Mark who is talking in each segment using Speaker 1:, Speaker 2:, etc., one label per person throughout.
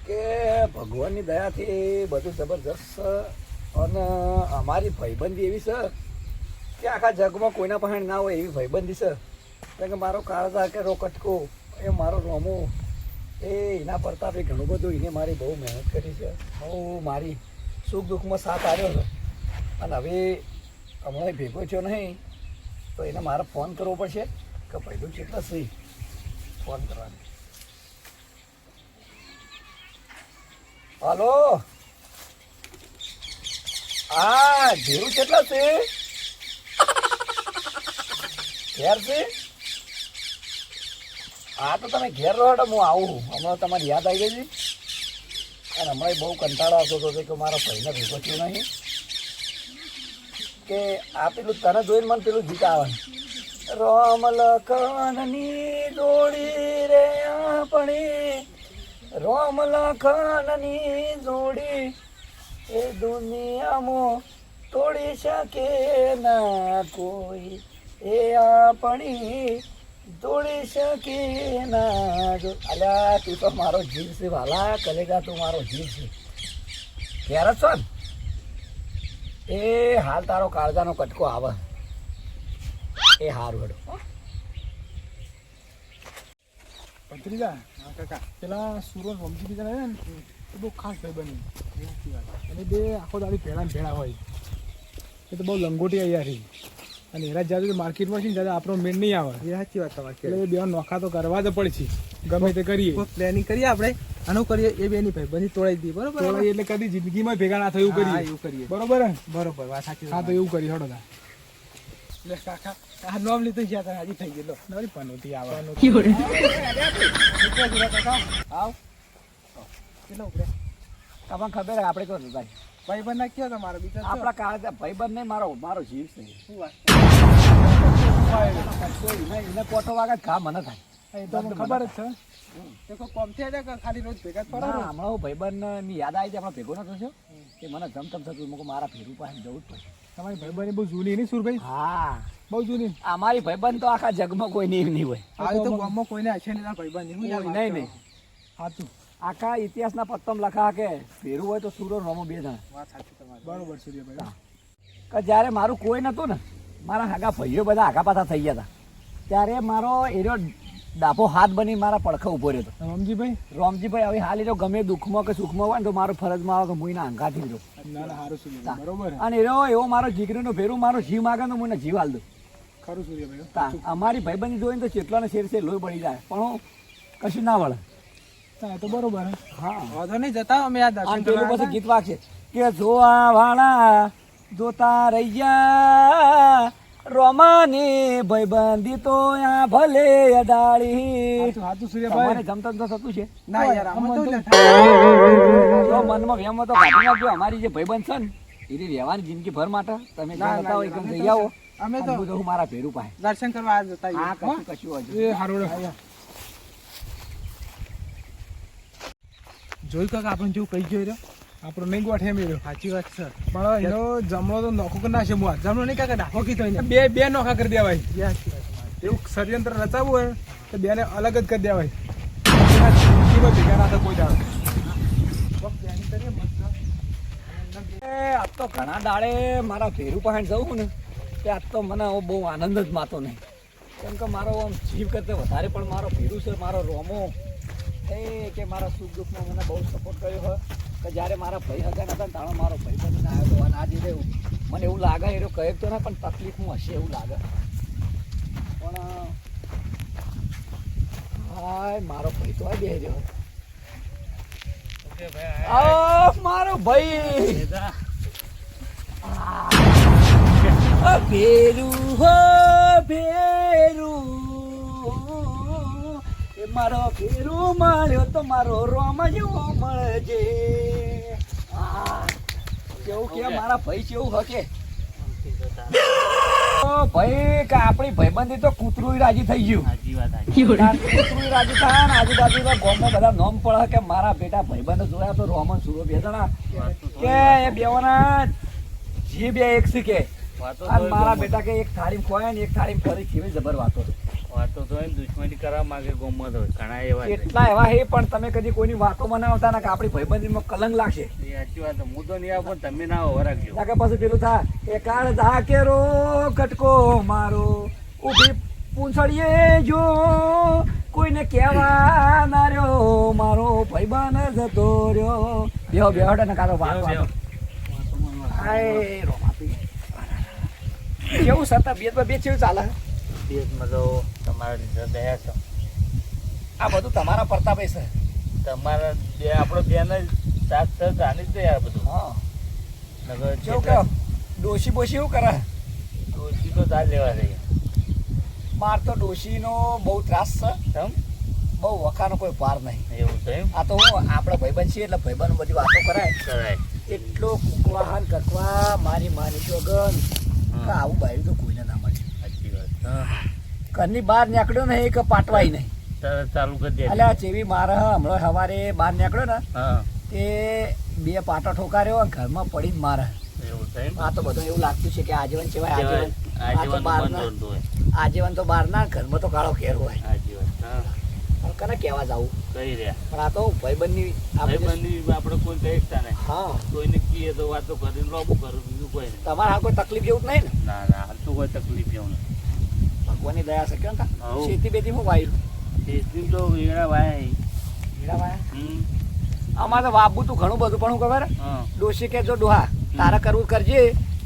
Speaker 1: કે ભગવાનની દયાથી બધું જબરજસ્ત છે અને અમારી ભાઈબંધી એવી છે કે આખા જગમાં કોઈના પાસે ના હોય એવી ભાઈબંધી છે. કારણ કે મારો કાળજા કે કટકો એ મારો રોમો એ એના પ્રતાપે ઘણું બધું એને મારી બહુ મહેનત કરી છે. બહુ મારી સુખ દુઃખમાં સાથ આવ્યો છે અને હવે હમણાં ભેગો થયો નહીં તો એને મારે ફોન કરવો પડશે કે પહેલું કેટલા સહી ફોન કરવાની. હલો, હા ધીરું કેટલા છે? ઘેર છે? હા તો તમે ઘેર રહો એટલે હું આવું. હમણાં તમારી યાદ આવી ગઈ છે અને હમણાં બહુ કંટાળો આવતો હતો કે મારા ભાઈને ભેગો થયો નહીં કે આ પેલું તને જોઈને મને પેલું ગીત આવે, રોમ લખનની જોડી રે આપણે, રોમ લખનની જોડી એ દુનિયામાં તોડી શકે ના કોઈ, એ આપણી તોડી શકે ના જો. અલ્યા તું તો મારો જીવ છે વાલા, કલેજા તું મારો જીવ છે. ક્યારે છો ને એ હાલ તારો કાળજાનો કટકો આવે એ હારું હેડો.
Speaker 2: ભત્રીજા કાકા પેલા સુરજ રમજી બીજા રહ્યા ને એ બહુ ખાસ ભાઈ બની અને બે આખો દાડી ભેળા ને ભેળા હોય એ તો બહુ લંગોટી અહીંયા અને એરા જ્યારે માર્કેટમાં છે ને ત્યારે આપણો મેળ નહીં આવે. એ સાચી વાત તમારી. એટલે એ બે નોખા તો કરવા જ પડશે ગમે તે કરીએ.
Speaker 3: પ્લાનિંગ કરીએ આપણે આનું કરીએ એ બેની ભાઈ બની તોડાઈ દઈએ. બરોબર
Speaker 2: તોડાઈ એટલે કદી જિંદગીમાં ભેગા ના થયું કરીએ.
Speaker 3: એવું કરીએ.
Speaker 2: બરોબર ને?
Speaker 3: બરોબર વાત સાચી.
Speaker 2: હા તો એવું કરીએ. હડો તા
Speaker 3: લે કાકા આ નોમ લીધું છે આ હજી થઈ ગયેલો
Speaker 2: નવી પનોતી આવે.
Speaker 3: કાકા
Speaker 1: આવ
Speaker 3: કેટલો ઉપડે
Speaker 1: તમને ખબર આપણે કહો ભાઈ
Speaker 3: ભાઈ બંધ ના કયો તમારો બીજા
Speaker 1: આપણા કાળજા ભાઈબંધ નહીં, મારો મારો જીવ છે.
Speaker 3: શું વાત
Speaker 1: એને કોટો વાગે ઘા મને થાય
Speaker 2: એ તો મને ખબર જ છે.
Speaker 3: તે કોઈ કોમ થી આવ્યા કે ખાલી રોજ ભેગા જ
Speaker 1: ના,
Speaker 3: ફરો
Speaker 1: હમણાં હું ભાઈબંધની યાદ આવી જાય, હમણાં ભેગો નતો થયો કે મને જમતમ થતું મૂકો મારા ફેરું પાસે જવું જ પડે.
Speaker 2: તમારી ભાઈબંધી બહુ જૂની નહીં સુરભાઈ?
Speaker 1: હા
Speaker 2: બહુ જૂની.
Speaker 1: અમારી ભાઈબંધ તો આખા જગમાં કોઈ નહીં હોય.
Speaker 3: આવી તો ગામમાં કોઈને હશે નહીં ભાઈ બંધ
Speaker 1: નહીં નહીં
Speaker 2: સાચું.
Speaker 1: આખા ઇતિહાસના પત્તમ લખા કે ફેરું હોય તો સુરો રોમો બે જણા.
Speaker 3: વાત સાચી તમારી.
Speaker 2: બરોબર સૂર્યભાઈ.
Speaker 1: કે જ્યારે મારું કોઈ નતું ને, મારા આગા ભાઈઓ બધા આગા પાછા થઈ ગયા હતા, ત્યારે મારો એનો ડાભો હાથ બની મારા પડખે ઉભો રહ્યો હતો.
Speaker 2: રમજીભાઈ
Speaker 1: રોમજીભાઈ હવે હાલ એનો ગમે દુઃખમાં કે સુખમાં હોય ને તો મારો ફરજમાં આવે કે હું એના અંગાથી રહ્યો.
Speaker 2: ના ના સારું સૂર્યભાઈ. બરોબર
Speaker 1: અને એવો મારો જીગરીનો ફેરું મારો જીવ માગે તો મને જીવ હાલ દઉં.
Speaker 2: ખરું સૂર્યભાઈ.
Speaker 1: અમારી ભાઈબંધી જોઈને તો ચેટલાને શેર છે લોહી પડી જાય પણ હું કશું ના વળે.
Speaker 2: હા તો બરોબર.
Speaker 1: હા
Speaker 3: વાંધો નહીં જતા અમે આ દર્શન
Speaker 1: અને પેલું
Speaker 3: કરવા
Speaker 1: પછી ગીત વાગશે કે જોવા વાળા જોતા રહી ગયા, રોમાની ભાઈબંધી તો આ ભલે અડાળી.
Speaker 2: સાચું સૂર્યભાઈ.
Speaker 1: તમારે જમતમ તો થતું છે
Speaker 3: ના યાર આમાં તો
Speaker 1: જો મનમાં વેમ તો કાઢી નાખજો. અમારી જે ભાઈબંધ છે ને એની રહેવાની જિંદગી ભર માટે તમે જ્યાં હતા હોય એકદમ જઈ આવો.
Speaker 3: અમે તો
Speaker 1: હું જઉં મારા ભેરું પાસે.
Speaker 3: દર્શન કરવા આ જતા
Speaker 1: હા
Speaker 3: આવીએ.
Speaker 1: કશું હજુ
Speaker 2: એ હારું.
Speaker 3: જોયું કાકા આપણે જેવું કહી ગયો રહ્યો
Speaker 2: આપણો નહીં ગોઠે મેળ્યો.
Speaker 3: સાચી વાત છે.
Speaker 2: પણ એનો જમણો તો નોખો કરી નાખશે મુઆ.
Speaker 3: જમણો નહીં કાકા ડાખો કીધો એને.
Speaker 2: બે બે નોખા કરી દેવાય.
Speaker 3: સાચી વાત તમારી.
Speaker 2: એવું ષડયંત્ર રચાવવું હોય તો બેને અલગ જ કરી દેવાય. જિંદગીમાં ભેગા ના થાય કોઈ દાડો.
Speaker 1: આજ તો ઘણા દાડે મારા ભેરું પાસે જવું ને તે આજ તો મને બહુ આનંદ જ માતો નહીં. કેમ કે મારો આમ જીવ કરતે વધારે પણ મારો ભેરું છે, મારો રોમો એ કે મારા સુખ દુઃખમાં મને બહુ સપોર્ટ કર્યો હોય કે જ્યારે મારા ભાઈ હતા ને તાણો મારો ભાઈ બનીને આવ્યો હતો. અને આજે એવું મને એવું લાગે એ કહે તો ના પણ તકલીફમાં હશે એવું લાગે. પણ હાય મારો ભાઈ તો આ બે રહ્યો. મારો ભાઈ ભેરું હો ભેરું, એ મારો ભેરું મળ્યો તો મારો રોમ જેવો મળજે. કેવું કે મારા ભાઈ કેવું હકે ભાઈ કે આપણી ભાઈબંધી તો કૂતરું રાજી થઈ ગયું. કૂતરું રાજી થાય ને આજુબાજુના ગામમાં બધા નોમ પડે કે મારા બેટા ભાઈબંધ જોયા તો રોમન સુરો બે જણા કે એ બેવાના જે બે એક શીખે
Speaker 4: વાતો
Speaker 1: અને
Speaker 4: તોય
Speaker 1: મારા
Speaker 4: ગમત.
Speaker 1: બેટા કે એક થાળી ખોયા ને એક થાળી ફરી કેવી જબર વાતો છે.
Speaker 4: વાતો તોય દુશ્મની કરવા માંગે ગમત હોય ઘણા એવા છે.
Speaker 1: કેટલા એવા હે પણ તમે કદી કોઈની વાતો બનાવતા ના કે આપણી ભાઈબંધીમાં કલંક લાગશે.
Speaker 4: એ સાચી વાત હું તો નહીં આવું પણ તમે ના આવો રાખજો.
Speaker 1: ના કે પછી પેલું થાય એ કાળ ધાકેરો કટકો મારો ઊભી પૂંછડીએ જો કોઈને કહેવા ના રહ્યો મારો ભાઈબંધ જતો રહ્યો. બેહો બેહો ને કાતો વાત
Speaker 4: બેહો,
Speaker 1: હાય રોમાપી કેવું સર તબિયત બબિયત કેવું ચાલે?
Speaker 4: દેશમાં તો તમારા લીધે દયા છે.
Speaker 1: આ બધું તમારા પ્રતાપે છે.
Speaker 4: તમારા બે આપણો બેન જ સાથ છે જાણી જ યાર બધું.
Speaker 1: હા
Speaker 4: નગર
Speaker 1: કેવું કહો ડોશી બોશી એવું કરે?
Speaker 4: ડોશી તો ચાલ લેવા રહી.
Speaker 1: માર તો ડોશીનો બહુ ત્રાસ છે.
Speaker 4: તમ
Speaker 1: બહુ વખાનો કોઈ પાર નહીં.
Speaker 4: એવું છે એમ
Speaker 1: આ તો હું આપણે ભાઈબંધ છીએ એટલે ભાઈબંધ બધી વાતો કરાય.
Speaker 4: કરાય.
Speaker 1: એટલો કુકવાહન કકવા મારી માની ચોગન કે આવું બાયું તો કોઈને ના મળે.
Speaker 4: સાચી વાત.
Speaker 1: ઘરની બહાર નીકળ્યો નહીં કે પાટવાય નહીં.
Speaker 4: તરત ચાલુ કરી દે.
Speaker 1: અલ્યા જેવી મારે હમણાં સવારે બહાર નીકળ્યો ને
Speaker 4: હા
Speaker 1: તે બે પાટો ઠોકાર્યો અને ઘરમાં પડી જ મારે.
Speaker 4: એવું છે એમ.
Speaker 1: આ તો બધું એવું લાગતું છે કે આજીવન છે ભાઈ આજીવન. આ તો
Speaker 4: આજીવન
Speaker 1: બહારના
Speaker 4: બંધ હોય.
Speaker 1: આજીવન તો બહારના ઘરમાં તો કાળો ઘેર હોય.
Speaker 4: સાચી વાત. હા
Speaker 1: પણ કને કહેવા જવું
Speaker 4: કઈ રહ્યા.
Speaker 1: પણ આ તો ભાઈબંધની આ બધી-
Speaker 4: ભાઈબંધી આપણે કોઈ કહી શકતા નહીં.
Speaker 1: હા
Speaker 4: કોઈને કહીએ તો વાતો કરીને લોબું કરું બીજું કોઈ નહીં.
Speaker 1: તમારે હાલ કોઈ તકલીફ જેવું જ નહીં ને?
Speaker 4: ના ના હાલતું કોઈ તકલીફ એવું નહીં.
Speaker 1: ભગવાનની દયા છે કેમ તા
Speaker 4: હઉ.
Speaker 1: ખેતી બેતી હું વાયુ
Speaker 4: દેશની તો વીણા વાય.
Speaker 1: હીરા આમાં તો વાબુ તું ઘણું બધું પણ હું ખબર
Speaker 4: હા
Speaker 1: ડોશી કે જો ડોહા તારે કરવું કરજે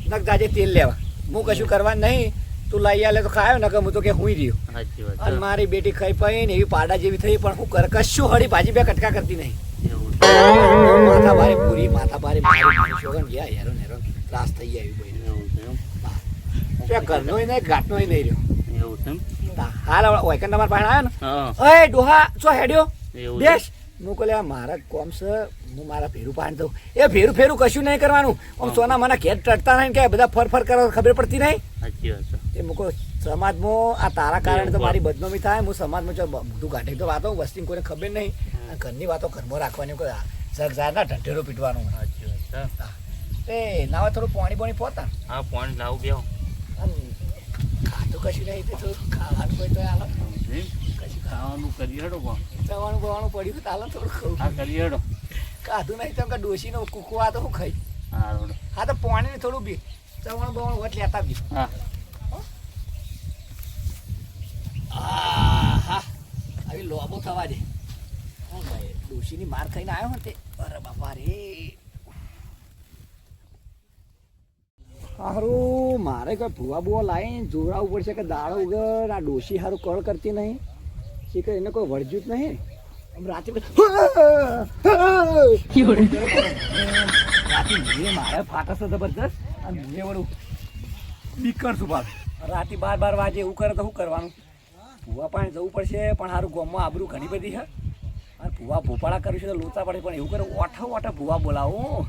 Speaker 1: નક જાજે તેલ લેવા હું કશું કરવા નહીં તું લઈ આલે તો ખાયો ને કે હું તો કે હુંય રહ્યો.
Speaker 4: સાચી વાત.
Speaker 1: અને મારી બેટી ખાઈ પાઈ ને એવી પાડા જેવી થઈ પણ હું કર કશું હળી ભાજી બે કટકા કરતી નહીં.
Speaker 4: એવું છે.
Speaker 1: માથા ભારે પૂરી માથા ભારે મારી શોગન ગયા હેરો નેરો ત્રાસ થઈ ગયા એવી બધી.
Speaker 4: એવું છે એમ.
Speaker 1: ત્યાં ઘરનોય નહીં ઘાટનોય નહીં રહ્યો.
Speaker 4: એવું છે એમ.
Speaker 1: હાલ ઓયકન તમારા પાસે આવ્યો ને
Speaker 4: હા
Speaker 1: ઓય ડોહા ચો હેડ્યો
Speaker 4: એવું છે.
Speaker 1: દેશ હું કહે મારા કોમ છે હું મારા ભેરું પાણી દઉં એ ભેરું ફેરું કશું નહીં કરવાનું આમ સોના મને ઘેર ચડતા નહીં કે બધા ફર ફર કરો ખબર પડતી નહીં.
Speaker 4: સાચી વાત છે.
Speaker 1: એ મૂકો સમાજમાં આ તારા કારણે તો મારી બદનામી થાય હું સમાજમાં જો બધું કાઢી તો વાતો વસ્તી કોઈને ખબર નહીં અને ઘરની વાતો ઘરમાં રાખવાની કોઈ સરજારના ઢંઢેરો પીટવાનું
Speaker 4: સાચી વાત છે.
Speaker 1: એ નાવા થોડું પાણી પાણી પોતા
Speaker 4: હા પાણી લાવું બેહો.
Speaker 1: અને ખાતું કશું નહીં તે થોડું ખાવાનું કોઈ તો હાલો
Speaker 4: એમ?
Speaker 1: કશું
Speaker 4: ખાવાનું કરી હેડો કોણ.
Speaker 1: ખાવાનું બવાનું પડ્યું તો હાલો થોડું ખાવું
Speaker 4: હા કરી હેડો.
Speaker 1: ખાધું નહીં તો ડોશીનો કુકવા તો હું ખાઈ
Speaker 4: હા રોડો.
Speaker 1: હા તો પાણી થોડું બી ચવાણું બવાણું વટ લેતા બી
Speaker 4: હા
Speaker 1: આહા આવી લોબો થવા દે ભાઈ ડોશીની માર ખાઈને આવ્યો ને તે અરે બાપા રે હારું મારે કોઈ ભૂવા બુવા લાવીને જોડાવવું પડશે કે દાડો વગર આ ડોશી હારું કળ કરતી નહીં શીખે એને કોઈ વળજ્યું જ નહીં આમ રાતે રાતે મૂળે મારે ફાટસ છે જબરજસ્ત અને મૂળે વળું બીકર છું બાપ રાતે 12 વાગે એવું કરે તો શું કરવાનું ભૂવા પાણી જવું પડશે પણ સારું ગામમાં આબરૂ ઘણી બધી છે અને ભૂવા ભોપાળા કર્યું છે તો લોચા પડે પણ એવું કરે ઓઠા ભૂવા બોલાવું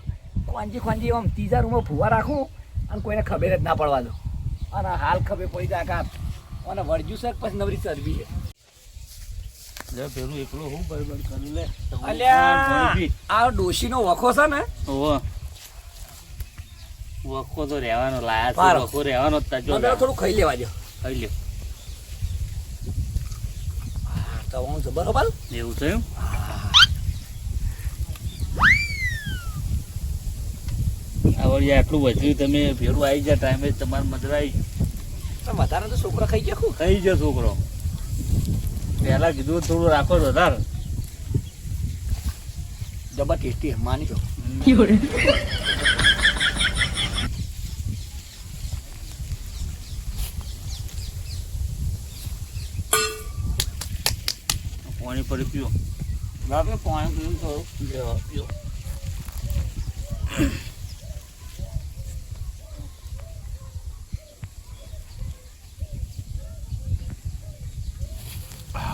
Speaker 1: ખોંજી આમ ત્રીજા રૂમમાં ભૂવા રાખું અને કોઈને ખબર જ ના પડવા દો અને હાલ ખબર પડી જાય કે અને વળજ્યું છે પછી નવરી ચરબી છે.
Speaker 4: લે પેલું એકલો હું બરાબર કરું લે.
Speaker 1: અલ્યા આ ડોશીનો વખો છે ને
Speaker 4: ઓહો. વખો તો રહેવાનો લાયા છે.
Speaker 1: પારો.
Speaker 4: વખો રહેવાનો જ તાજો
Speaker 1: મને થોડું ખાઈ લેવા દો
Speaker 4: ખાઈ લ્યો.
Speaker 1: તો હું બરોબર
Speaker 4: એવું છે એમ. આ વળી આટલું વધ્યું તમે ભેરું આવી જાય ટાઈમે તમારે મજરા આવી
Speaker 1: પણ વધારે તો છોકરા ખાઈ ગયા ખું
Speaker 4: ખાઈ જાય છોકરો. પહેલા કીધું થોડું રાખો તો વધારે.
Speaker 1: જબર ટેસ્ટી માની છો.
Speaker 4: પાણી પડી પીઓ.
Speaker 1: બાપરે પાણી પીવું થોડું પીઓ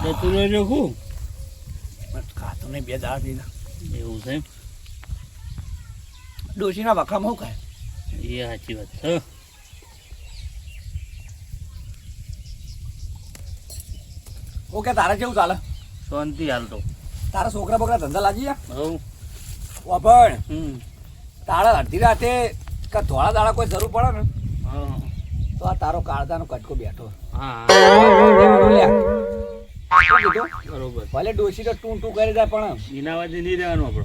Speaker 4: જતું રહેજો હું.
Speaker 1: ખાતું નહીં 2 દાડા દીધા
Speaker 4: એવું છે એમ.
Speaker 1: ડોશીના વખામાં શું ખાય
Speaker 4: એ સાચી વાત છે.
Speaker 1: ઓકે તારે કેવું ચાલે
Speaker 4: શાંતિ હાલ તો.
Speaker 1: તારા છોકરા બોકરા ધંધા લાગી ગયા
Speaker 4: હવ.
Speaker 1: વાપણ
Speaker 4: હમ.
Speaker 1: તારા અડધી રાતે કે ધોળા દાડા કોઈ જરૂર પડે ને
Speaker 4: હા
Speaker 1: તો આ તારો કાળજાનો કટકો બેઠો
Speaker 4: હા
Speaker 1: લ્યા. શું કીધું?
Speaker 4: બરોબર
Speaker 1: ભલે ડોશી તો ટૂં ટૂં કરી જાય પણ
Speaker 4: એના વાજે નહીં રહેવાનું આપણો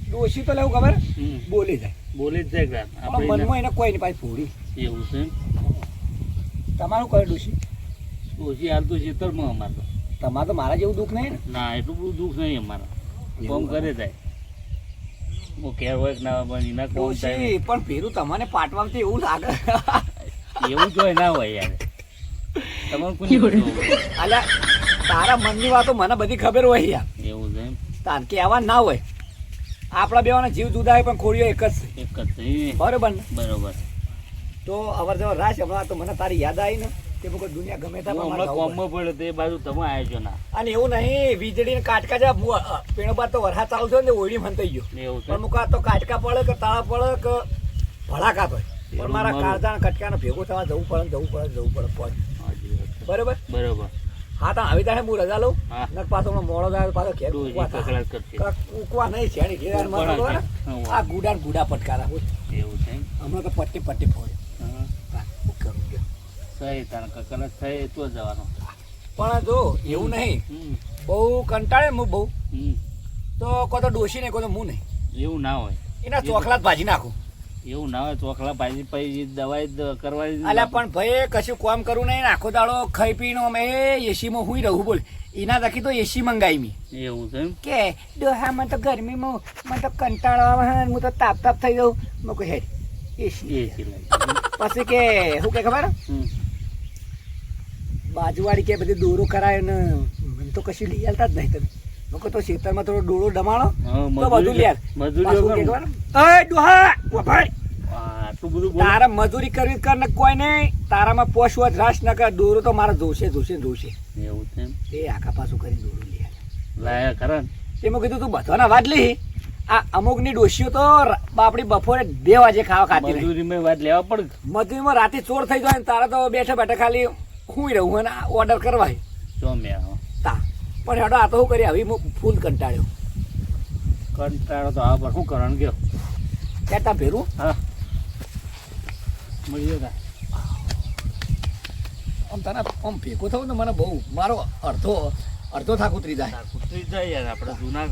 Speaker 1: ડોશી તો લેવું ખબર
Speaker 4: હમ.
Speaker 1: બોલી જાય
Speaker 4: બોલી જ જાય કે
Speaker 1: પણ
Speaker 4: આપણે
Speaker 1: મનમાં એને કોઈ નહીં પાછી ફોડી
Speaker 4: એવું છે એમ.
Speaker 1: તમારું કરે ડોશી
Speaker 4: ઓછી હાલતું ખેતરમાં અમારે તો
Speaker 1: તમારે તો મારા જેવું દુઃખ નહીં ને
Speaker 4: ના એટલું બધું દુઃખ નહીં અમારે કોમ કરે જાય હું ઘેર હોય કે ના હોય પણ એના કોમ થાય
Speaker 1: ડોશી પણ પેલું તમને પાટવામાં તો એવું લાગે
Speaker 4: એવું જોઈ ના હોય યાર તમારું કોની જોવું?
Speaker 1: અલ્યા તારા મનની વાતો મને બધી ખબર હોય યાર
Speaker 4: એવું છે એમ.
Speaker 1: તાર કે આવા ના હોય આપણા બેવાના જીવ જુદા હોય પણ ખોડીઓ એક જ છે
Speaker 4: એક જ છે.
Speaker 1: બરોબર ને
Speaker 4: બરોબર
Speaker 1: તો અવર જવર રાશ હમણાં તો મને તારી યાદ આવી ને તે મુકો દુનિયા ગમે ત્યાં
Speaker 4: હું
Speaker 1: પણ મારે
Speaker 4: હમણાં
Speaker 1: જવું
Speaker 4: કોમમાં પડ્યો તો એ બાજુ તમે આવ્યા છો ના
Speaker 1: પડે. અને એવું નહીં વીજળી ને કાટકા જા પેણો બાદ તો વરસાદ ચાલુ થયો ને ઓળી મન થઈ ગયો
Speaker 4: એવું છે
Speaker 1: પણ મુકા તો કાટકા પડે કે તાળા પડે કે ભડાકા હોય પણ મારા કાળજા કટકાને ભેગું થવા જવું પડે પહોંચ
Speaker 4: હાજી વાત.
Speaker 1: બરોબર
Speaker 4: બરોબર
Speaker 1: હા તો આવી તારે હું રજા લઉં
Speaker 4: હા.
Speaker 1: ને પાછો હમણાં મોડો થાય પાછો ઘેર
Speaker 4: ડોશી
Speaker 1: ઉકવા થાય.
Speaker 4: કકળાટ કરશે.
Speaker 1: ઉકવા નહીં છેડી ઘેર મારતો હતો ને.
Speaker 4: હા.
Speaker 1: આ ગુડા ને ગુડા પટકારા હોય.
Speaker 4: એવું છે એમ.
Speaker 1: હમણાં તો પટ્ટી ફોડે
Speaker 4: હા.
Speaker 1: હા, શું કરું કે?
Speaker 4: સહી તારા કકળાટ થાય તો જ જવાનું
Speaker 1: પણ જો એવું નહીં
Speaker 4: હમ.
Speaker 1: બહુ કંટાળે હું બહુ
Speaker 4: હમ.
Speaker 1: તો કો તો ડોશી નહીં કો તો હું નહીં
Speaker 4: એવું ના હોય
Speaker 1: એના ચોખલા જ ભાજી નાખું
Speaker 4: એવું ના હોય ચોખલા ભાજી પછી દવાઈ કરવાની
Speaker 1: અલ્યા પણ ભાઈ કશું કામ કરવું નહીં ને આખો દાડો ખાઈ પીને અમે એસીમાં હુઈ રહું બોલ એના થકી તો એસી મંગાવી મી
Speaker 4: એવું છે એમ.
Speaker 1: કે ડોહા મને તો ગરમીમાં મને તો કંટાળો આવે ને હું તો તાપ થઈ જાઉં મેં કોઈ હેડ એસી
Speaker 4: એ સિલાઈ.
Speaker 1: પછી કે શું કે ખબર
Speaker 4: હમ.
Speaker 1: બાજુવાળી કે બધી દોરો કરાય ને મને તો કશું લઈ આવતા જ નહીં તમે મેં કહું તો ખેતરમાં થોડો ડોળો ડમાડો
Speaker 4: હા,
Speaker 1: તો બધું લે
Speaker 4: મજૂરી
Speaker 1: પાછું કે
Speaker 4: વગર.
Speaker 1: ખબર ઓય ડોહા ઓ ભાઈ
Speaker 4: આટલું બધું બોલ.
Speaker 1: તારા મજૂરી કરવી કર ને કોઈ નહીં તારામાં પોષવો જ રાસ ન કર દોરો તો મારે જોશે
Speaker 4: એવું છે એમ.
Speaker 1: એ આખા પાછું કરી દોરો લે
Speaker 4: લાયા ખરા ને?
Speaker 1: એમાં કીધું તું બધાના વાત લી આ અમુકની ડોશીઓ તો બાપડી બપોરે 2 વાગે ખાવા ખાતી નહીં
Speaker 4: મજૂરીમાં વાત લેવા પડે.
Speaker 1: મજૂરીમાં રાતે ચોર થઈ જાય ને તારા તો બેઠા બેઠા ખાલી હુંય રહું અને ઓર્ડર કરવાય
Speaker 4: જો મેં હા.
Speaker 1: તા પણ હેડો આ તો શું કરી આવી હું ફૂલ કંટાળ્યો
Speaker 4: કંટાળો તો આ પર શું કરવાનું કયો?
Speaker 1: કહેતા ભેરું
Speaker 4: હા મળીએ તા.
Speaker 1: આમ તને આમ ભેગો થવું ને મને બહુ મારો અડધો થાક ઉતરી જાય
Speaker 4: તાર કૂતરી જાય યાર આપણે જૂના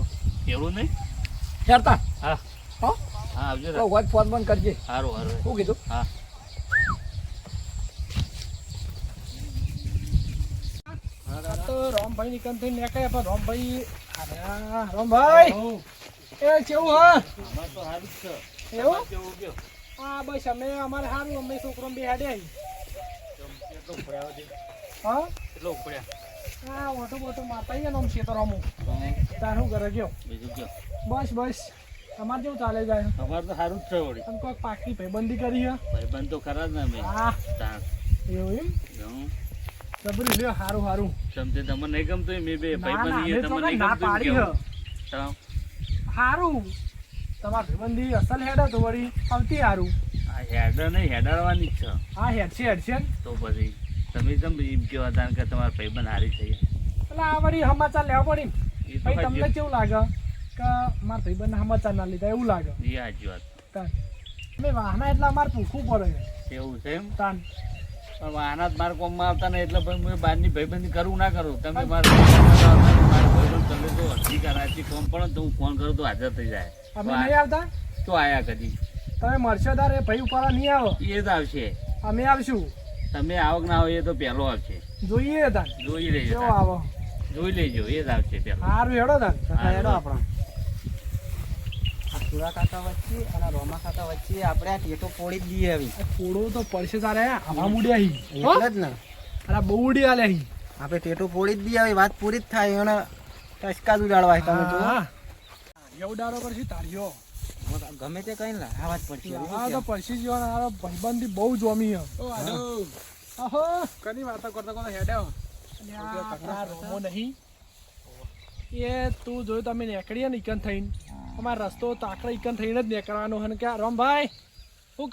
Speaker 4: કેવું નહીં.
Speaker 1: હેડતા
Speaker 4: હા
Speaker 1: હો
Speaker 4: હા આવજો
Speaker 1: તો વાત ફોન બંધ કરજે
Speaker 4: સારું સારું
Speaker 1: શું કીધું
Speaker 4: હા.
Speaker 2: તો રામભાઈ નીકળ થઈ નીકળ્યા પણ રામભાઈ અરે રામભાઈ એ કેવું હા
Speaker 4: અમારે તો સારું જ છે.
Speaker 2: એવું
Speaker 4: કેવું કયો?
Speaker 2: હા બસ અમે અમારે સારું અમે છોકરો બે હાડે
Speaker 4: કેટલો ઉપડ્યા છે?
Speaker 2: હા
Speaker 4: કેટલો ઉપડ્યા?
Speaker 2: હા ઓટો બોટો મારતા આવીએ ને આમ ખેતર અમુક
Speaker 4: તમે
Speaker 2: તાર શું કરે ગયો
Speaker 4: બીજું કયો?
Speaker 2: બસ તમારે કેવું ચાલે જાય
Speaker 4: અમારે તો સારું જ છે વળી.
Speaker 2: તમે કોઈક પાકની ભાઈબંધી કરી હે
Speaker 4: ભાઈબંધ તો ખરા જ ને અમે.
Speaker 2: હા
Speaker 4: તાર
Speaker 2: એવું એમ
Speaker 4: હું
Speaker 2: જબરી લ્યો સારું
Speaker 4: સમજે તમને નહીં ગમતું હોય, મેં બે
Speaker 2: ના, ના,
Speaker 4: ભાઈબંધ
Speaker 2: અમે
Speaker 4: તમને નહીં
Speaker 2: તો ના
Speaker 4: ગમતું
Speaker 2: પાડી
Speaker 4: હોય
Speaker 2: હે.
Speaker 4: કેવું? તાવ.
Speaker 2: સારું તમારી ભાઈબંધી અસલ હેડ તો વળી આવતી સારું
Speaker 4: આ હેડર નહીં હેડાડવાની જ છે.
Speaker 2: હા હેડશે
Speaker 4: તો પછી તમે કેમ એમ કેવા હતા કે તમારા ભાઈબંધ હારી થઈ ગયા?
Speaker 2: એટલે આ વળી સમાચાર લેવા પડી
Speaker 4: એ તો
Speaker 2: ભાઈ તમને
Speaker 4: સાચી
Speaker 2: કેવું લાગે કે મારા ભાઈબંધના સમાચાર ના લીધા એવું લાગે
Speaker 4: એ સાચી વાત.
Speaker 2: તાન અમે વાહના એટલે અમારે પૂછવું પડે
Speaker 4: એવું છે એમ.
Speaker 2: તાન
Speaker 4: પણ આના જ મારા કોમમાં આવતા ને એટલે પણ હું બહારની ભાઈબંધી કરું ના કરું. તમે મારા ભાઈબંધ તમે તો અધિકાર આથી કોમ પડે ને તો હું ફોન કરું તો હાજર થઈ જાય.
Speaker 2: અમે નહીં આવતા
Speaker 4: તો આયા કદી
Speaker 2: તમે મળશો તારે ભાઈ ઉપર નહીં આવો
Speaker 4: એ જ આવશે.
Speaker 2: અમે આવશું
Speaker 4: તમે આવો કે ના આવો એ તો પહેલો આવશે.
Speaker 2: જોઈએ તાન
Speaker 4: જોઈ લેજો
Speaker 2: કેવો
Speaker 4: તાન.
Speaker 2: આવો
Speaker 4: જોઈ લેજો એ જ આવશે પહેલો.
Speaker 2: સારું હેડો તાન
Speaker 4: હા,
Speaker 2: હેડો આપણા
Speaker 3: આ સુરા કાકા વચ્ચે અને રોમા કાકા વચ્ચે આપણે આ ટેટો પોળી જ દઈએ હવે
Speaker 2: થોડો તો પડશે તારે આવા મુડ્યા હી
Speaker 3: એટલે જ ને
Speaker 2: અરે બહુ ઉડી આલે હી
Speaker 3: આપણે ટેટો પોળી જ દઈએ હવે વાત પૂરી જ થાય અને ટચકા જ ઉડાડવા તમે જો
Speaker 2: એવું ડારો પરથી તાળીઓ
Speaker 3: ગમે તે કઈ આ વાત પડશે
Speaker 2: આ તો પડશે જ આ ભાઈબંધી બહુ જોમી હે આહો કની વાતો કરતા હેડ્યો આ રોમો નહીં એ તું જોયું તમે નીકળીએ ને ઈકન થઈને અમારો રસ્તો તો આકડા ઈકન થઈને જ નીકળવાનો હે કે રામભાઈ હું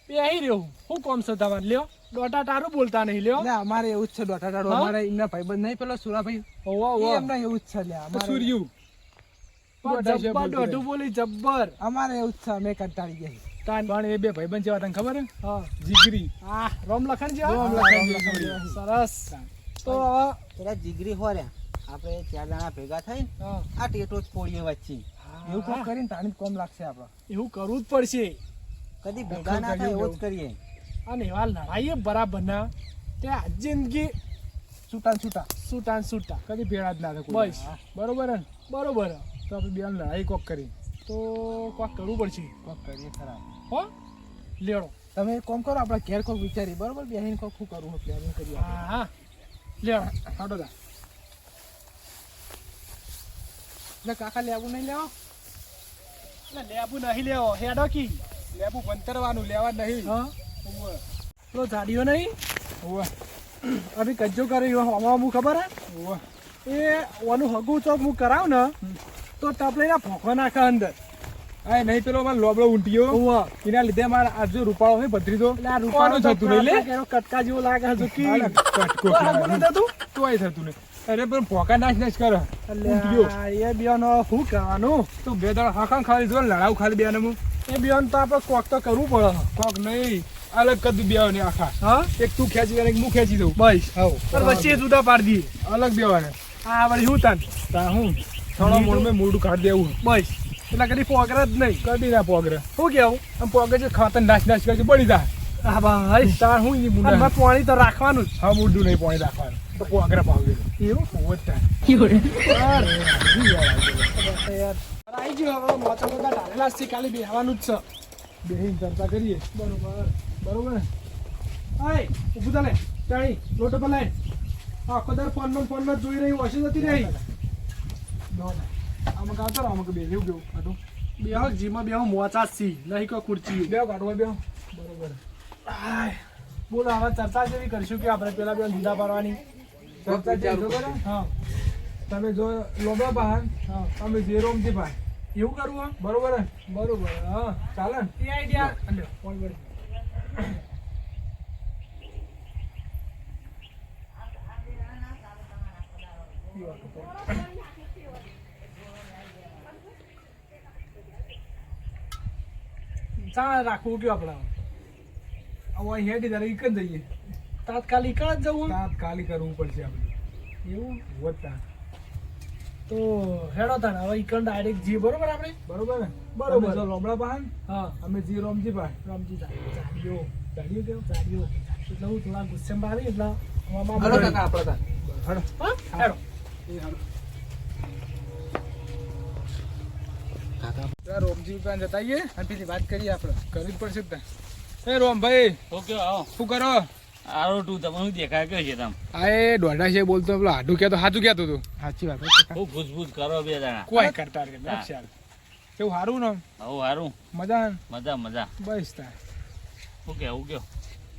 Speaker 2: બેહી રહ્યો હું કોમ છે તમારે લ્યો ડોટા તારું બોલતા નહીં લ્યો
Speaker 3: અમારે એવું જ છે ડોટા ટાડો
Speaker 2: હા?
Speaker 3: અમારે એમના ભાઈબંધ નહીં પેલો સુરાભાઈ
Speaker 2: ઓવો
Speaker 3: એમને એવું જ છે લ્યા અમારે
Speaker 2: સૂર્યુ જબ્બર દોઢું બોલી જબ્બર
Speaker 3: અમારે એવું જ છે અમે કંટાળી ગયા
Speaker 2: પણ એ બે ભાઈબંધ જેવા તને ખબર હે
Speaker 3: હા
Speaker 2: જીગરી
Speaker 3: આ રોમ લખણ છે
Speaker 2: રોમ લખણ જેવા.
Speaker 3: સરસ તો પેલા જીગરી હોર્યા આપણે 4 જણા ભેગા થઈને આ ટેટો જ ફોડીએ વચ્ચે
Speaker 2: એવું કોક કરીને તાણી કોમ લાગશે આપણે.
Speaker 3: એવું કરવું જ પડશે કદી ભેગા ના થાય એવું જ કરીએ
Speaker 2: અને એવા લડાઈએ બરાબર ના તે આ જિંદગી છૂટા કદી ભેળા જ ના થાય કોઈ. બસ બરોબર હે ને? બરોબર હે. તો આપણે બે લડાઈ કોક કરી તો કોક કરવું પડશે.
Speaker 3: કોક કરીએ ખરા
Speaker 2: હો લેડો.
Speaker 3: તમે એક કામ કરો આપણે ઘેર કોક વિચારી બરોબર બેહીને કોક શું કરવું પ્લાનિંગ કરીએ
Speaker 2: હા લેડો હાડો દા.
Speaker 3: એટલે કાકા લેવું નહીં લેવો
Speaker 2: લેબુ નહીં લેવો હેડો કી લેબુ બંતરવાનું લેવા નહીં.
Speaker 3: હા
Speaker 2: પેલો જાડીઓ નહીં અભી કજ્જો કર્યો આમાં હું ખબર હે એ ઓનું હગું ચોક હું કરાવ ને તો ટપ લઈને ભોંકો નાખે અંદર.
Speaker 5: આ નહીં પેલો મારો લોબડો ઊંટિયો એના લીધે મારા આ જો રૂપાળો હોય ભત્રીજો
Speaker 2: રૂપાળો
Speaker 5: થતું નહીં લે
Speaker 2: કટકા જેવો લાગે છે કી
Speaker 5: હાલે, કટકો
Speaker 2: થતું
Speaker 5: તોય થતું નહીં. અરે પણ ભોકા નાશ કરે ઊંટિયો.
Speaker 2: એ બેનો શું કરવાનું
Speaker 5: તો બે દાડા હાકા ખાલી જો લડાવ ખાલી બે હું
Speaker 2: એ બેન તો આપણે કોક તો કરવું પડે.
Speaker 5: કોક નહીં અલગ કદું બે આખા
Speaker 2: હા
Speaker 5: એક તું ખેંચી અને એક હું ખેંચી દઉં
Speaker 2: બસ
Speaker 5: હાવ
Speaker 2: વચ્ચે જુદા પાડી દઈએ.
Speaker 5: અલગ બેવાને
Speaker 2: હા વળી શું તાન
Speaker 5: તા હું થોડો મૂળ મેં મૂળું કાઢી દેવું
Speaker 2: બસ એટલે કદી પોગર જ નહીં.
Speaker 5: કદી ના પોગરે
Speaker 2: શું કેવું
Speaker 5: આમ પોગરે છે ખાતર નાશ કરે છે પડી જાય
Speaker 2: હા ભાઈ
Speaker 5: તાર હું ઈ મુંડા
Speaker 2: પાણી તો રાખવાનું જ.
Speaker 5: હા મૂળું નહીં પાણી રાખવાનું તો પોગરે પાવગે
Speaker 2: એવું
Speaker 5: વધતા
Speaker 2: આવી ગયો હવે મોચા બધા ઢાળેલા જ છે ખાલી બેહવાનું જ છે.
Speaker 5: બેહીને ચર્ચા કરીએ
Speaker 2: બરોબર
Speaker 5: બરોબર ને
Speaker 2: હાય ઊભું ચાલે ચાણી લોટો પર લાય આખો દર ફોન જોઈ રહી હશે જતી રહી
Speaker 5: આમાં કાઢો આમાં બે લેવું કેવું કાઢું
Speaker 2: બેહો જીમાં બેહો મોચા જ સી નહીં કોઈ ખુરચી.
Speaker 5: બે કાઢવા બે બરોબર
Speaker 2: બોલો હવે ચર્ચા જેવી કરશું કે આપણે પેલા બે લીધા પાડવાની.
Speaker 5: ચર્ચા ચાલુ કરો
Speaker 2: હા
Speaker 5: તમે જો લોબા બહાર
Speaker 2: હા
Speaker 5: અમે ઝેરોમથી બહાર
Speaker 2: એવું કરવું હા
Speaker 5: બરોબર ને
Speaker 2: બરોબર હા
Speaker 5: ચાલે ને
Speaker 2: એ આઈડિયા લ્યો ફોન કરી ચાલ રાખવું કયું આપણે
Speaker 5: હવે અહીંયાથી તારે એક જ જઈએ
Speaker 2: તાત્કાલિક જ જવું
Speaker 5: તાત્કાલિક કરવું પડશે આપણે
Speaker 2: એવું
Speaker 5: વધતા
Speaker 2: તો હેડો તાને હવે ઈકન ડાયરેક્ટ જી બરોબર આપણે
Speaker 5: બરોબર ને
Speaker 2: બરોબર.
Speaker 5: તમે જો લોમડા બહાર
Speaker 2: હા
Speaker 5: અમે ઝેરોમથી બહાર
Speaker 2: રમજી જાડીઓ
Speaker 5: ચાલ્યું કેવું
Speaker 2: જાડીઓ એટલે હું થોડા ગુસ્સેમાં આવી એટલે હવામાં
Speaker 3: હલો
Speaker 2: બોલાવી.
Speaker 3: કાકા આપણે
Speaker 5: હડો
Speaker 2: હા હેડો
Speaker 5: એ હાલો
Speaker 3: કાકા
Speaker 5: ત્યાં રોમજી પાસે જતા આવીએ અને પેલી વાત કરીએ આપણે કરવી જ પડશે જ ત્યાં. એ રોમભાઈ
Speaker 4: ઓકે આવો
Speaker 5: શું કરો
Speaker 4: આરો તું તમને શું દેખાય કયો છે તમ
Speaker 5: આ એ દોઢા છે બોલતો પેલો હાડું કહેતો સાચું કહેતો તું
Speaker 3: સાચી વાત
Speaker 4: ખૂબ ભૂજભૂજ કરો બે જણા
Speaker 5: કોઈ કરતા રે
Speaker 4: હા.
Speaker 5: કેવું સારું ને
Speaker 4: આવું સારું
Speaker 5: મજા ને?
Speaker 4: મજા મજા
Speaker 5: બસ તાર
Speaker 4: શું કેવું કયો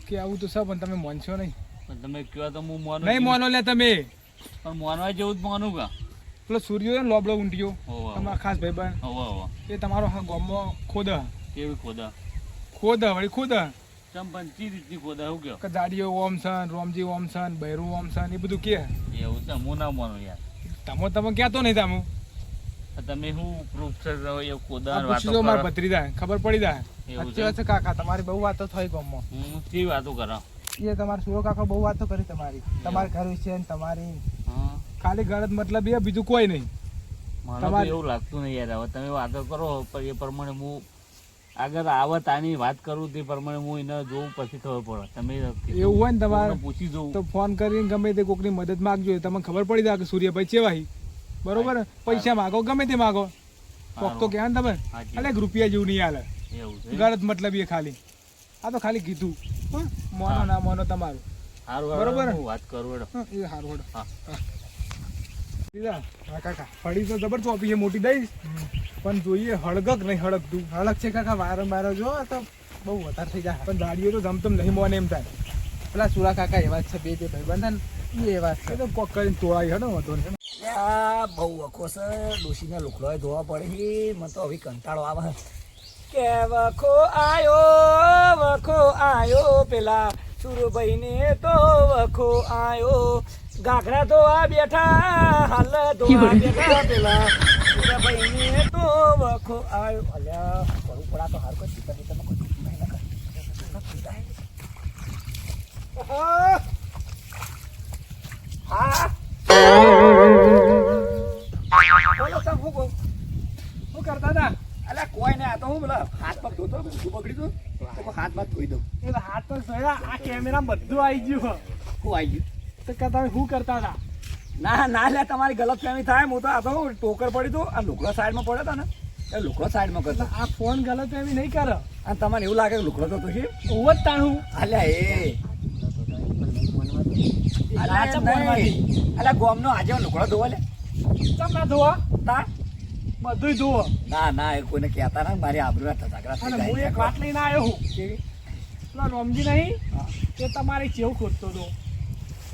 Speaker 5: કે આવું તો સર પણ તમે માનશો નહીં
Speaker 4: પણ તમે કયો તો હું માનું
Speaker 5: નહીં માનો લે તમે
Speaker 4: પણ માનવા જેવું જ માનું કા
Speaker 5: પેલો સૂર્યો છે ને લોબડો ઊંટિયો
Speaker 4: હોવા
Speaker 5: તમારા ખાસ ભાઈબંધ
Speaker 4: હોવા હોવા
Speaker 5: એ તમારો હા ગામમાં ખોદ
Speaker 4: કેવી ખોદા
Speaker 5: વળી ખોદ
Speaker 4: ચંપન ચી રીતની ખોદા શું કયો
Speaker 5: કે દાડીઓ ઓમ સન રોમજી ઓમ સન બૈરું ઓમ સન એ બધું કે
Speaker 4: એવું છે હું ના માનું યાર
Speaker 5: તમે કહેતો નહીં તમે
Speaker 4: તમે શું પ્રૂફ છે એવું ખોદા
Speaker 5: આ પૂછી
Speaker 4: વાતો
Speaker 5: દો મારા
Speaker 4: કરો
Speaker 5: ભત્રીજા ખબર પડી જાય
Speaker 4: એવું
Speaker 3: સાચી વાત
Speaker 4: છે
Speaker 3: છે કાકા તમારી બહુ વાતો થઈ ગામમાં
Speaker 4: હું કેવી વાતો કરો
Speaker 3: એ તમારા સુરો કાકા બહુ વાતો કરી તમારા ઘર વિશે ને તમારી
Speaker 4: હા
Speaker 5: ખાલી ગરજ મતલબ એ બીજું કોઈ નહીં
Speaker 4: મને તો
Speaker 5: તમારી-
Speaker 4: એવું લાગતું નહીં યાર હવે તમે વાતો કરો પણ એ પ્રમાણે હું આગળ આવત આની વાત કરું તે પ્રમાણે હું એને જોઉં પછી ખબર પડે તમે
Speaker 5: એવું હોય ને તમારે
Speaker 4: કોકને પૂછી જોઉં
Speaker 5: તો ફોન કરીને ગમે તે કોકની મદદ માંગજો તમને ખબર પડી જાય કે સૂર્યભાઈ ચેવાહી બરોબર ને? પૈસા માગો ગમે તે માગો કોક તો કહે ને તમે
Speaker 4: હાચી
Speaker 5: એટલે 1 રૂપિયા જેવું નહીં હાલે
Speaker 4: એવું છે
Speaker 5: ગરજ મતલબ એ ખાલી આ તો ખાલી કીધું હં? મોનો ના મોનો તમારું
Speaker 4: સારું
Speaker 5: બરોબર
Speaker 4: બરોબર
Speaker 5: ને?
Speaker 4: હું વાત કરું હેડો
Speaker 5: હં, એ સારું હેડો.
Speaker 4: હા.
Speaker 5: દીદા, હા કાકા ફળી તો જબર ચોપી છે મોટી દઈશ પણ જોઈએ હળગક નહીં હળગતું
Speaker 3: હળક છે કાકા વારંવાર જો તો બહુ વધારે થઈ જાય
Speaker 5: પણ દાડીઓ તો જમતમ નહીં મોને એમ થાય
Speaker 3: પેલા સુરા કાકા એવા જ છે બે ભાઈબંધ ને એ એવા જ
Speaker 5: એ
Speaker 3: છે
Speaker 5: તો કોક કરીને તોળાઈ હડો હતો ને
Speaker 1: આ બહુ વખો છે ડોશીને લુકડો ધોવા પડે છે મને તો હવે કંટાળો આવે કે વખો આયો પેલા સુરભાઈ ને તો વખો આયો ગાઘરા તો આ બેઠા હાલ ધોવા બેઠા પેલા સુરભાઈ ને તો વખો આયો અલ્યા કરું પડા તો હાર કોઈ ચિકન હા બોલો તમે શું કહો?
Speaker 5: શું કરતા હતા?
Speaker 1: અલ્યા કોઈ નહીં, આ તો હું પેલા હાથ પગ ધોતો બધું બગડી દઉં તો હાથ બાથ ધોઈ દઉં.
Speaker 5: એટલે હાથ તો જોયા, આ કેમેરા બધું આવી ગયું.
Speaker 1: શું આવી ગયું?
Speaker 5: તો કે તમે શું કરતા હતા?
Speaker 1: ના ના લે તમારી ગલત ફેમી થાય. હું તો આ તો ટોકર પડી હતું, આ લુકડો સાઈડમાં પડ્યો હતો ને એ લુકડો સાઈડમાં કરતો.
Speaker 5: આ ફોન ગલત એવી નહીં કરે.
Speaker 1: અને તમને એવું લાગે કે લુકડો તો છે?
Speaker 5: હું જ તાણું.
Speaker 1: અલ્યા એ અલ્યા ગોમનો આજે લુકડો ધોવા લે
Speaker 5: ચમ ના ધોવા?
Speaker 1: તા
Speaker 5: બધું ધોવો.
Speaker 1: ના ના એ કોઈને કહેતા ના, મારી આબરૂ ઝઘડા થઈ
Speaker 5: અને હું
Speaker 1: જાય.
Speaker 5: એક વાત લઈને આવ્યો હું.
Speaker 1: કેવી?
Speaker 5: પેલો રોમજી નહીં
Speaker 1: હા.
Speaker 5: તે તમારી ચેવ ખોદતો હતો.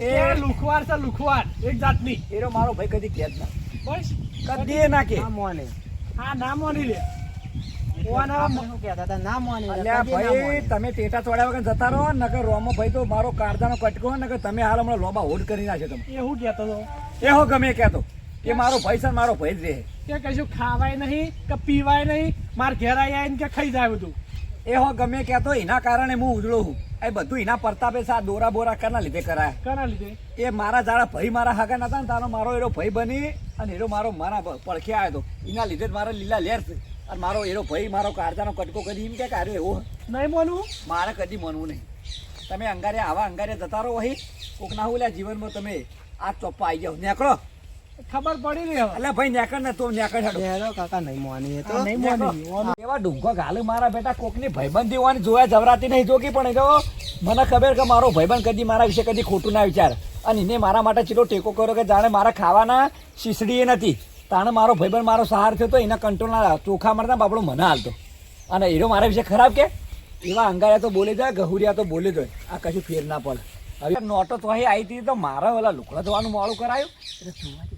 Speaker 1: એ
Speaker 5: એ લુખવાર છે, લુખવાર એક જાતની.
Speaker 1: એરો મારો ભાઈ કદી કહે જ ના,
Speaker 5: બસ
Speaker 1: કદી એ ના કે.
Speaker 3: ના મોને
Speaker 5: હા ના માની લે.
Speaker 3: આપણે શું કહેતા હતા, ના મોને
Speaker 1: અલ્યા
Speaker 3: કદી ના
Speaker 1: ભાઈ
Speaker 3: મોને.
Speaker 1: તમે ટેટા ચોડ્યા વગર જતા રહો, નકર રોમો ભાઈ તો મારો કારદાનો કટકો, નકર તમે હાલ હમણાં લોબા હોડ કરી નાખે તમે.
Speaker 5: એ હું કહેતો હતો
Speaker 1: એ હો ગમે એ કહેતો કે મારો ભાઈ છે ને મારો ભાઈ જ રહે.
Speaker 5: કે કશું ખાવાય નહીં કે પીવાય નહીં, માર ઘેર આવીને કે ખાઈ જાય બધું.
Speaker 1: એ હો ગમે એ કહેતો, એના કારણે હું ઉજળો છું. એ બધું એના પ્રતાપે સા દોરા બોરા કરના લીધે કરાય.
Speaker 5: કના લીધે?
Speaker 1: એ મારા જાડા ભાઈ મારા હાગા નતા ને તારો મારો એરો ભાઈ બની અને એરો મારો મારા પડખે આવ્યો હતો. એના લીધે જ મારા લીલા લેર છે. અને મારો એરો ભાઈ મારો કારજાનો કટકો કરી એમ કે કાર્યો એવો
Speaker 5: નહીં માનવું.
Speaker 1: મારે કદી માનવું નહીં. તમે અંગારે આવા અંગારે જતા રહો વહી કોક ના હું જીવનમાં તમે આ ચોપ્પા આવી જાઓ. નેકળો
Speaker 5: ખબર પડી રહી હવે.
Speaker 1: એટલે ભાઈ નેકળ ને તો નેકળ હેડો.
Speaker 3: હેરો કાકા નહીં મોની એ તો
Speaker 5: નહીં માની.
Speaker 1: એવા ડુંગો ગાલે મારા બેટા કોકની ભાઈબંધી હોવાની જોયા જવરાતી નહીં જોકી, પણ એ કહો મને ખબર કે મારો ભાઈબંધ કદી મારા વિશે કદી ખોટું ના વિચાર. અને એને મારા માટે ચીલો ટેકો કર્યો કે જાણે મારા ખાવાના શીસડી એ નથી. તાણે મારો ભાઈબંધ મારો સહાર થયો તો એના કંટ્રોલના ચોખા મારતા બાપડો મને હાલતો. અને હીરો મારા વિશે ખરાબ કે એવા અંગાયા તો બોલે જાય, ગહુરિયા તો બોલે જાય. આ કશું ફેર ના પડે. હવે નોટો તો અહીં આવી હતી તો મારા ઓલા લુકડા ધોવાનું મોડું કરાયું એટલે જોવા દે.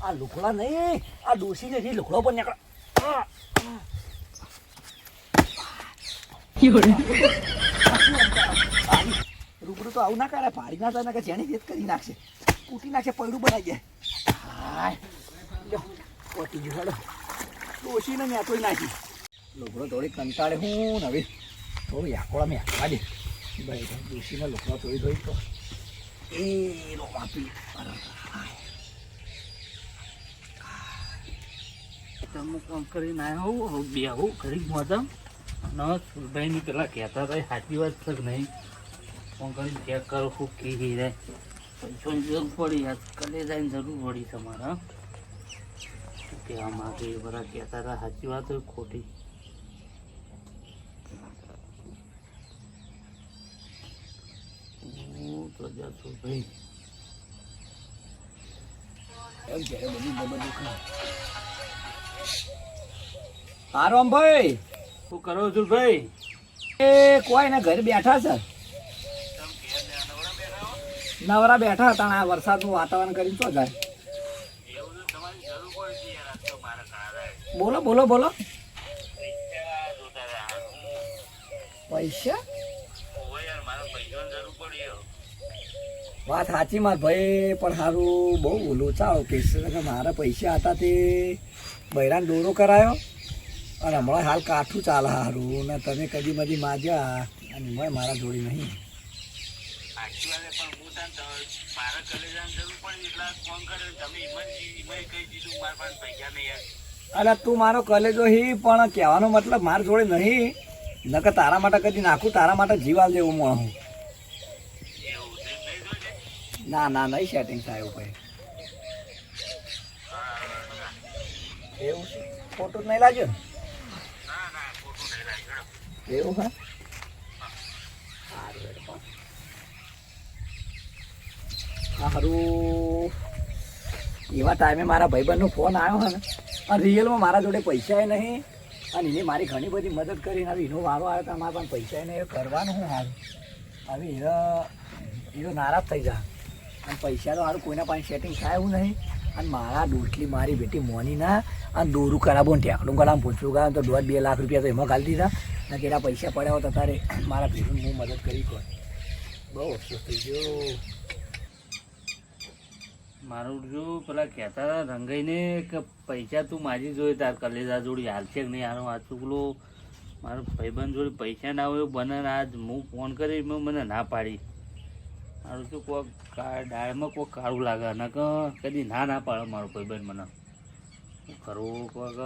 Speaker 1: આ લુકડા નહીં, આ ડોસીને જે લુકડો પર નીકળે. રૂબરૂ તો આવું ના કરે, પાડી ના થાય કે જેની જેત કરી નાખશે, કૂટી નાખશે, પૈડું બનાવી જાય. હાય લ્યો, પતી ગયું. હેડો ડોસીને મેં તો નાખી લુકડો થોડી કંટાળે હું ને હવે થોડું યાકોડા મેં હાકવા દે ભાઈ. ડોસીને લુકડો થોડી ધોઈ તો એ રો આપી
Speaker 4: તમે કામ કરીને આવ્યા હોઉં બે આવું ઘડી મોજા ન સુરભાઈની પેલા કહેતા હતા સાચી વાત છે કે નહીં. ફોન કરીને ચેક કરો શું કહી રહે. પૈસાની જરૂર પડી, આજ કલેજાની જરૂર પડી તમારે. શું કહેવા માંગે એ બધા કહેતા હતા સાચી વાત હોય ખોટી? હું તો જશું ભાઈ.
Speaker 1: આરામ ભાઈ
Speaker 4: શું કરો છો ભાઈ?
Speaker 1: એ કોઈ ને ઘરે બેઠા છે, નવરા બેઠા હતા. આ વરસાદનું વાતાવરણ કરીને તો જાય. બોલો બોલો બોલો. પૈસા વાત સાચી માર ભાઈ, પણ સારું બહુ લોચાળો કેસ છે કે મારા પૈસા હતા તે બૈરાને દોરો કરાયો અને હમણાં હાલ કાઠું ચાલે સારું. ને તમે કદી મદી માજ્યા અને મેં મારા જોડી નહીં. અરે તું મારો કલેજો હી, પણ કહેવાનો મતલબ મારા જોડે નહીં. નકર તારા માટે કદી નાખું, તારા માટે જીવાલ દેવું હું. ના ના નહીં સેટિંગ થાય ભાઈ. એવું છે? ખોટું જ નહીં લાગ્યું એવું? હા સારું. એવા ટાઈમે મારા ભાઈબંધનો ફોન આવ્યો છે ને, અને રિયલમાં મારા જોડે પૈસા નહીં. અને એને મારી ઘણી બધી મદદ કરીને હવે એનો વારો આવ્યો તો મારા પાસે પૈસા નહીં. કરવાનું હું સારું હવે હીરો નારાજ થઈ જાય. અને પૈસા તો સારું કોઈના પાસે સેટિંગ થાય એવું નહીં. અને મારા દોસ્તલી મારી બેટી મોની ના અને દોરું કરાવો ને ટેકડું કરાવો પૂછવું કરાવો તો 2 લાખ રૂપિયા તો એમાં ઘાલી દીધા. ને કેટલા પૈસા પડ્યા હોત તારે મારા ભેગું હું મદદ કરી કોઈ. બહુ અફસોસ થઈ ગયો.
Speaker 4: મારું જો પેલા કહેતા હતા રંગાઈને કે પૈસા તું મારી જોઈ તાર કલેજા જોડી હાલશે કે નહીં હારો આ ચૂકલો મારો ભાઈબંધ જોડે પૈસા ના હોય બને આજ હું ફોન કરી મને ના પાડી મારું તો કોઈક ડાળમાં કોઈક કાળું લાગે ને કે કદી ના પાડે મારો ભાઈબંધ મને શું કરવું કોઈક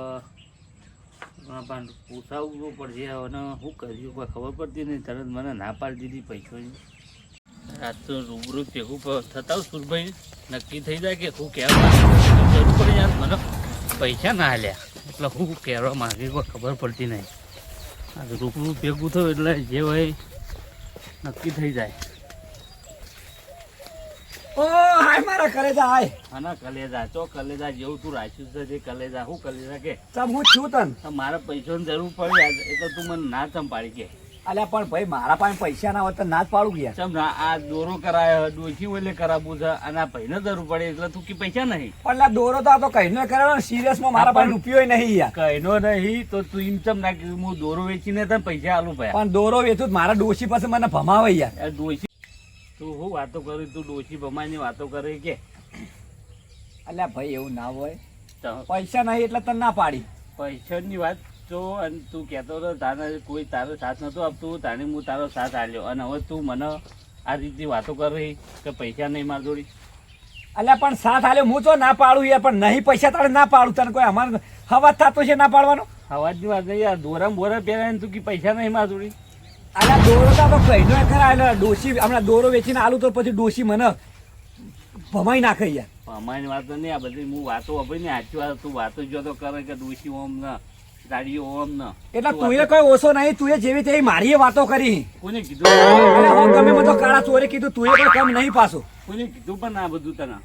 Speaker 4: પણ પૂછાવવું પડશે અને શું કર્યું કોઈ ખબર પડતી નહીં તરત મને ના પાડી દીધી પૈસાની આજ તો રૂબરૂ ભેગું થતા સુરભાઈ નક્કી થઈ જાય કે હું કહેવા જરૂર પડે યાર મને પૈસા ના હાલ્યા એટલે હું કહેવા માંગે કોઈ ખબર પડતી નહીં આજ રૂબરૂ ભેગું થયું એટલે જે હોય નક્કી થઈ જાય
Speaker 1: ઓ હાય મારા કલેજા હાય
Speaker 4: આના કલેજા ચો કલેજા જેવું તું રાખ્યું છે જે કલેજા હું કલેજા કે
Speaker 1: ચમ હું છું તન
Speaker 4: મારા પૈસાની જરૂર પડી એટલે તું મને ના ચંપાડી કે
Speaker 1: અલ્યા પણ ભાઈ મારા પાસે પૈસા ના હોય તો ના જ પાડું ગયા
Speaker 4: ચમ ના આ દોરો કરાયો ડોશી ઓલે કરાવવું છે અને આ ભાઈને જરૂર પડે એટલે તું કે પૈસા નહીં
Speaker 1: પણ લા દોરો તો આ તો કહીને કરાવ્યો સિરિયસ માં મારા પાસે રૂપિયો નહીં યાર
Speaker 4: કહીનો નહીં તો તું એમ ચમ ના કીધું હું દોરો વેચીને તને પૈસા આલું ભાઈ
Speaker 1: પણ દોરો વેચું મારા ડોશી પાસે મને ભમાવે યાર
Speaker 4: ડોશી તું હું વાતો કરી તું ડોશી ભમાની વાતો કરી કે
Speaker 1: અલ્યા ભાઈ એવું ના હોય
Speaker 4: તો
Speaker 1: પૈસા નહીં એટલે તને ના પાડી
Speaker 4: પૈસાની વાત તો અને તું કહેતો હતો તારે કોઈ તારો સાથ નતો આપતું તાને હું તારો સાથ આલ્યો અને હવે તું મને આ રીતની વાતો કરી કે પૈસા નહીં માર જોડી
Speaker 1: અલ્યા પણ સાથ હાલે હું તો ના પાડું યાર પણ નહીં પૈસા તારે ના પાડું તને કોઈ અમારે હવા થતો છે ના પાડવાનો
Speaker 4: અવાજની વાત નહીં યાર દોરામ બોરા પહેરાય તું કે પૈસા નહીં માર જોડી
Speaker 1: અલ્યા દોરો તો આપણે કહીનો ખરા એટલે ડોશી હમણાં દોરો વેચીને આલું તો પછી ડોશી મને ભમાઈ નાખે યાર
Speaker 4: અમારી વાત નહીં આ બધી હું વાતો હવે ને સાચી વાત તું વાતો જો તો કરે કે ડોશી ઓમ ના ગાડીઓ ઓમ ના
Speaker 1: એટલે તું એ કોઈ ઓછો નહીં તું એ જેવી તેવી મારી વાતો કરી
Speaker 4: કોને કીધું
Speaker 1: અલ્યા હું ગમે મને તો કાળા ચોરે કીધું તું એ કોઈ કમ નહીં પાછું
Speaker 4: કોને કીધું પણ આ બધું તને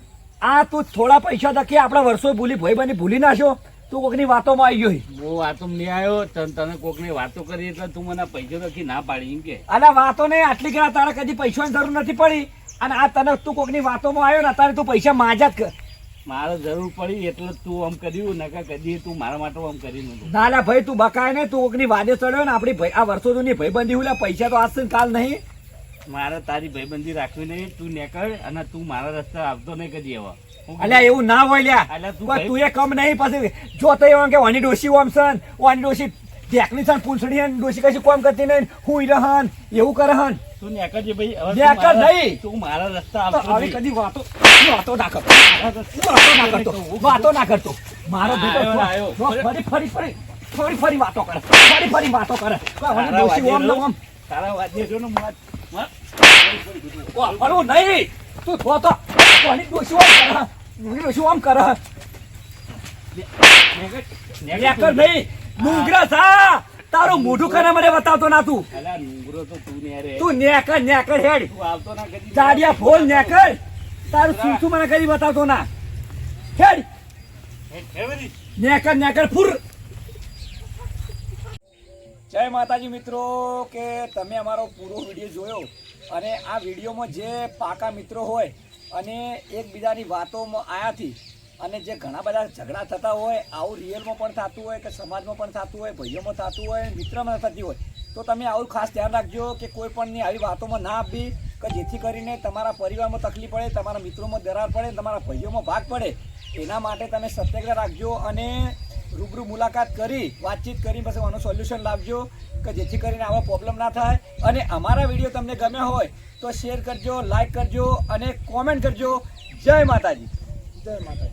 Speaker 1: આ તું થોડા પૈસા દખી આપણા વર્ષો ભૂલી ભાઈ બની ભૂલી નાખ્યો તું કોકની વાતોમાં આવી ગયો
Speaker 4: હું વાતો નહીં આવ્યો તને કોકની વાતો કરી એટલે તું મને પૈસા નથી ના પાડી એમ કે
Speaker 1: અલ્યા વાતો નહીં આટલી ઘણા તારે કદી પૈસાની જરૂર નથી પડી અને આ તને તું કોકની વાતોમાં આવ્યો ને અત્યારે તું પૈસા માજા જ કર
Speaker 4: મારે જરૂર પડી એટલે તું આમ કર્યું નકા કદી તું મારા માટે આમ કરી નતું
Speaker 1: ના લા ભાઈ તું બકાય ને તું કોકની વાદે ચડ્યો ને આપણી ભાઈ આ વર્ષો જૂની ભાઈબંધી હું લે પૈસા તો આજ કાલ નહીં
Speaker 4: મારે તારી ભાઈબંધી રાખવી નહીં તું નીકળ અને તું મારા રસ્તે આવતો નહીં કદી હવે
Speaker 1: અલ્યા એવું ના હોય લ્યા
Speaker 4: અલ્યા તું
Speaker 1: કોઈ તું એ કમ નહીં પછી જો તો એમ કે વાની ડોશી ઓમ સન વાની ડોશી ઢેકની સન પૂંછડી હન ડોશી કશી કોમ કરતી નહીં હું રહન એવું કરે હન
Speaker 4: તું નીકળજે ભાઈ હવે
Speaker 1: નીકળ નહીં.
Speaker 4: તું મારા રસ્તે
Speaker 1: તો
Speaker 4: આવતો
Speaker 1: આવી
Speaker 4: નહીં.
Speaker 1: કદી વાતો ના કરતો વાતો ના કરતો મારો બેટો
Speaker 4: આયો.
Speaker 1: ફરી વાતો કરે ફરી વાતો કરે વાની
Speaker 4: તારા
Speaker 1: ડોશી ઓમ ને
Speaker 4: વાજે
Speaker 1: ઓમ
Speaker 4: તારા વાજે જો ને
Speaker 1: વાપરવું નહીં તું થો તો વાની ડોશી ઓમ કરે વાની ડોશી ઓમ કરે નેકર નહીં ડુંગરા સા તારું મોઢું ખાના મને બતાવતો ના તું
Speaker 4: અલા નુંગરો તો તું ને રે
Speaker 1: તું નેકર હેડ
Speaker 4: તું આવતો ના કદી
Speaker 1: જાડિયા ફોલ નેકર તારું શું મને કદી બતાવતો ના હેડ નેકર ફુર જય માતાજી મિત્રો કે તમે અમારો પૂરો વિડીયો જોયો અને આ વિડીયોમાં જે પાકા મિત્રો હોય અને એકબીજાની વાતોમાં આયાથી અને જે ઘણા બધા ઝઘડા થતા હોય આવું રિયલમાં પણ થતું હોય કે સમાજમાં પણ થતું હોય ભાઈઓમાં થતું હોય મિત્રમાં થતી હોય તો તમે આવું ખાસ ધ્યાન રાખજો કે કોઈ પણની આવી વાતોમાં ના આપવી કે જેથી કરીને તમારા પરિવારમાં તકલીફ પડે તમારા મિત્રોમાં દરાર પડે તમારા ભાઈઓમાં ભાગ પડે એના માટે તમે સત્યાગ્રહ રાખજો અને રૂબરૂ મુલાકાત કરી વાતચીત કરી પછી આનું સોલ્યુશન લાવજો કે જેથી કરીને આવા પ્રોબ્લેમ ના થાય અને અમારા વિડીયો તમને ગમ્યા હોય તો શેર કરજો લાઈક કરજો અને કોમેન્ટ કરજો જય માતાજી જય માતાજી.